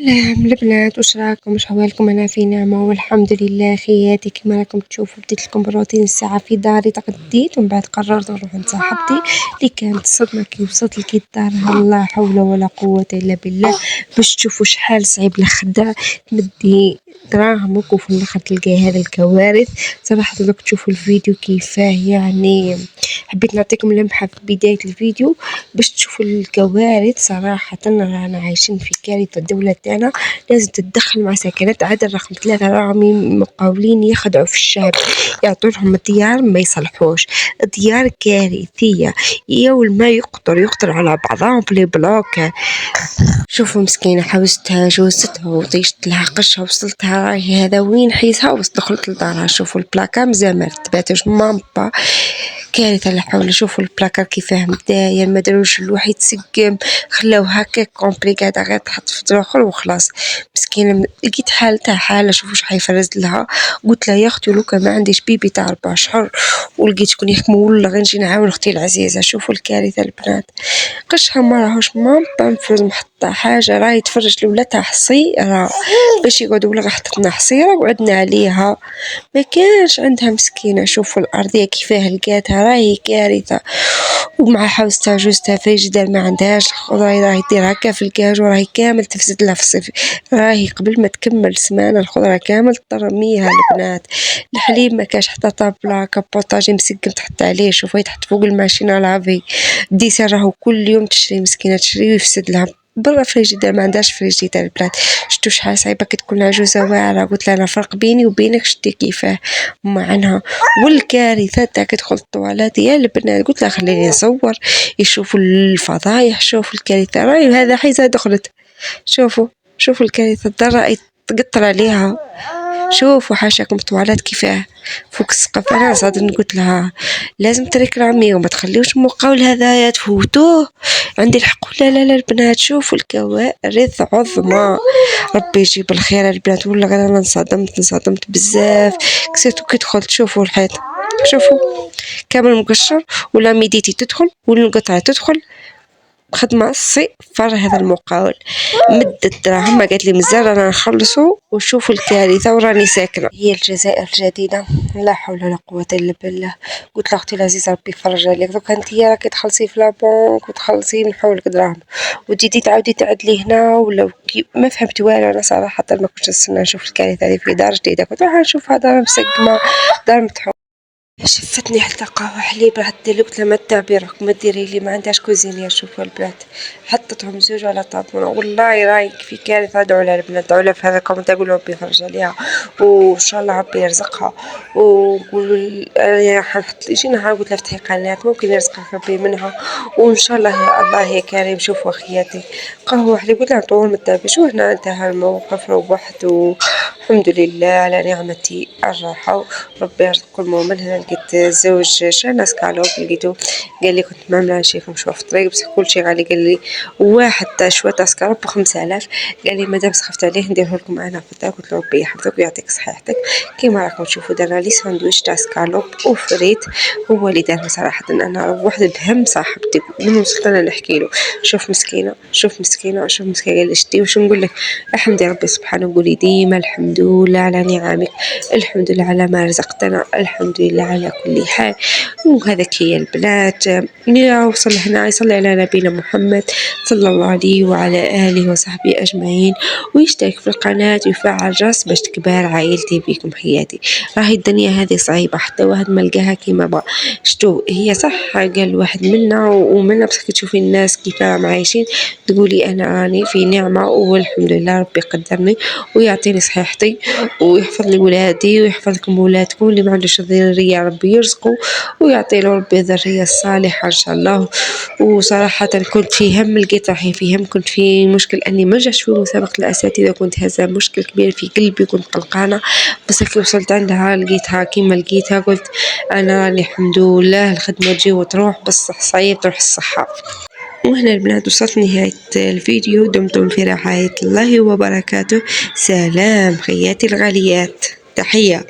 سلام البنات، واش راكم؟ واش حوالكم؟ انا في نعمه والحمد لله. خياتي كما راكم تشوفوا بديت لكم بروتين الساعه في داري، تغديت ومن بعد قررت نروح عند صاحبتي اللي كانت الصدمه كي وصلت لكي دارها. لا حول ولا قوه الا بالله. باش تشوفوا شحال صعيب الخدع، تمدي دراهمك وفي الاخر تلقاي هذا الكوارث. صراحه دوك تشوفوا الفيديو كيفاه، يعني حبيت نعطيكم لمحه في بدايه الفيديو باش تشوفوا الكوارث. صراحة رانا عايشين في كارثة. الدولة تاعنا لازم تتدخل مع سكنات عدد رقم 3. راهم مقاولين يخدعوا في الشعب، يعطولهم ديار ما يصلحوش، ديار كارثية. يول ما يقطر على بعضهم في لي بلوك. شوفوا مسكينة، حوستها جوزتها وطيشت لها قشها وصلتها، راهي هذا وين حيسها دخلت لدارها. شوفوا البلاكا مزامرت تباتش مامبا، كارثة لا حول. شوفوا البلاكار كيفاه مداير، ما داروش اللوح يتسقم، خلاو هكا كومبلي قاعدة غير تحط في دروخر وخلاص. مسكينة لقيت حالتها حالة. شوفوا واش حيفرز لها. قلت لها يا اختي لوكا ما عنديش بيبي تاع 4 شهور، ولقيت شكون يحكموا ولا غير نجي نعاون اختي العزيزة. شوفوا الكارثة البنات، قشها ما راهوش مامبا مفروز محطة حاجة، راهي تفرج لولادها حصيرة باش يقعدوا ولا حطتنا حصيرة وعدنا عليها، ما كانش عندها مسكينة. شوفوا الأرضية كيفاه لقاتها، راهي كارثة. ومع حوستها جوزتها فريجيدير ما عندهاش الخضرة، راهي دير هكا في الكاجو، راهي كامل تفسد لها في الصيف. راهي قبل ما تكمل سمانة الخضرة كامل ترميها البنات. الحليب ما كاش حتى طابلة كابوطاجي مسقم تحط عليه. شوفي تحت فوق الماشينة لافي. الديسير راهو كل يوم تشري مسكينة، تشري ويفسد لها برا فريجيدير، ما عندهاش فريجيدير البنات. شتو شحال صعيبة كي تكون عجوزة واعرة. قلت لها انا فرق بيني وبينك شتي كيفاه معنها. والكارثة تاع كي دخلت الطوالات يا البنات، قلت لها خليني نصور يشوفوا الفضايح. شوفوا الكارثة، راهي هذا حيزة دخلت. شوفوا الكارثة، الضرائب تقطر عليها. شوفوا حاشاكم الطوالات كيفاه فوق السقف. انا صادن قلت لها لازم تركرامي وما تخليوش المقاول هذايا تفوتوه، عندي الحق ولا لا البنات. شوفوا الكوارث عظمى، ربي يجيب الخير البنات. ولا غير انا انصدمت بزاف كسيتو كي دخلت. شوفوا الحيط، شوفوا كامل مقشر، ولا ميديتي تدخل ولا القطعة تدخل. خدمة صفر هذا المقاول. مدت دراهم ما قالت لي مازال رانا نخلصوا. وشوفوا الكارثة وراني ساكنة. هي الجزائر الجديدة، لا حول ولا قوة إلا بالله. قلت لها أختي العزيزة ربي يفرج عليك، دوكا انتيا راكي تخلصي في لابونك وتخلصي نحولك دراهم وتجي تعاودي تعدلي هنا ولا ما فهمت والو. أنا صراحة ما كنتش نستنى نشوف الكارثة هذه في دار جديدة، كنت راح نشوفها دار مسقمة، دار متحولة. شفتني حتى قهوة حليب راح دير. قلت لها ما تعبيرك ما ديري لي، ما عندهاش كوزينية. شوفوا البنات حطتهم زوج على طابونة. والله رايك في كارثة. ادعوا لها البنات، ادعوا لها في هذا الكومنت، اقول ربي يفرج عليها وان شاء الله ربي يرزقها. وقولوا راح نحط جينا قلت لها افتحي قناة ممكن يرزقك ربي منها وان شاء الله. الله يا كريم. شوفوا اخياتي قهوة حليب. قلت لها طول ما تتعبيش. وهنا انتهى الموقف، روحت والحمد لله على نعمة الراحة. ربي يرزق كل مؤمن. هنا لقيت زوج شانا سكالوب لقيته، قال لي كنت معملة نشيف مشوى في الطريق بس كل شيء غالي. قال لي واحد شوية سكالوب ب5000. قال لي مادام سخفت عليه نديره لكم انا في الدار. قلت له ربي يحفظك ويعطيك صحتك. كيما راكم تشوفوا درنا لي ساندويتش تاع سكالوب وفريت. هو اللي دارها صراحة. انا روحت بهم صاحبتي من وصلت انا نحكي له شوف مسكينة قال لي شتي وش نقول لك. احمدي ربي سبحانه، قولي ديما الحمد لله على نعمك، الحمد لله على ما رزقتنا، الحمد لله على كل حال. وهذاك هي البنات. يا وصل هنا يصلي على نبينا محمد صلى الله عليه وعلى آله وصحبه أجمعين، ويشترك في القناة ويفعل الجرس باش تكبر عائلتي بكم. حياتي راهي الدنيا هذه صعيبة، حتى واحد ما لقاها كيما بغا. شتو هي صح قال واحد منا ومنا، بس تشوفي الناس كيف راهم عايشين تقولي أنا راني في نعمة والحمد لله. ربي قدرني ويعطيني صحيحتي ويحفظ لي ولادي ويحفظكم ولادكم. اللي ما عندوش ذرية ربي يرزقه ويعطي له ربي الذرية الصالحة إن شاء الله. وصراحة كنت في هم، لقيت روحي في هم، كنت في مشكل أني ما نجحش في مسابقة الأساتذة، كنت هذا مشكل كبير في قلبي، كنت قلقانة. بس كي وصلت عندها لقيتها كيما لقيتها. قلت أنا راني الحمد لله الخدمة تجي وتروح بس صعيب تروح الصحة. وهنا البنات وصلت نهاية الفيديو. دمتم في رعاية الله وبركاته. سلام خياتي الغاليات، تحية.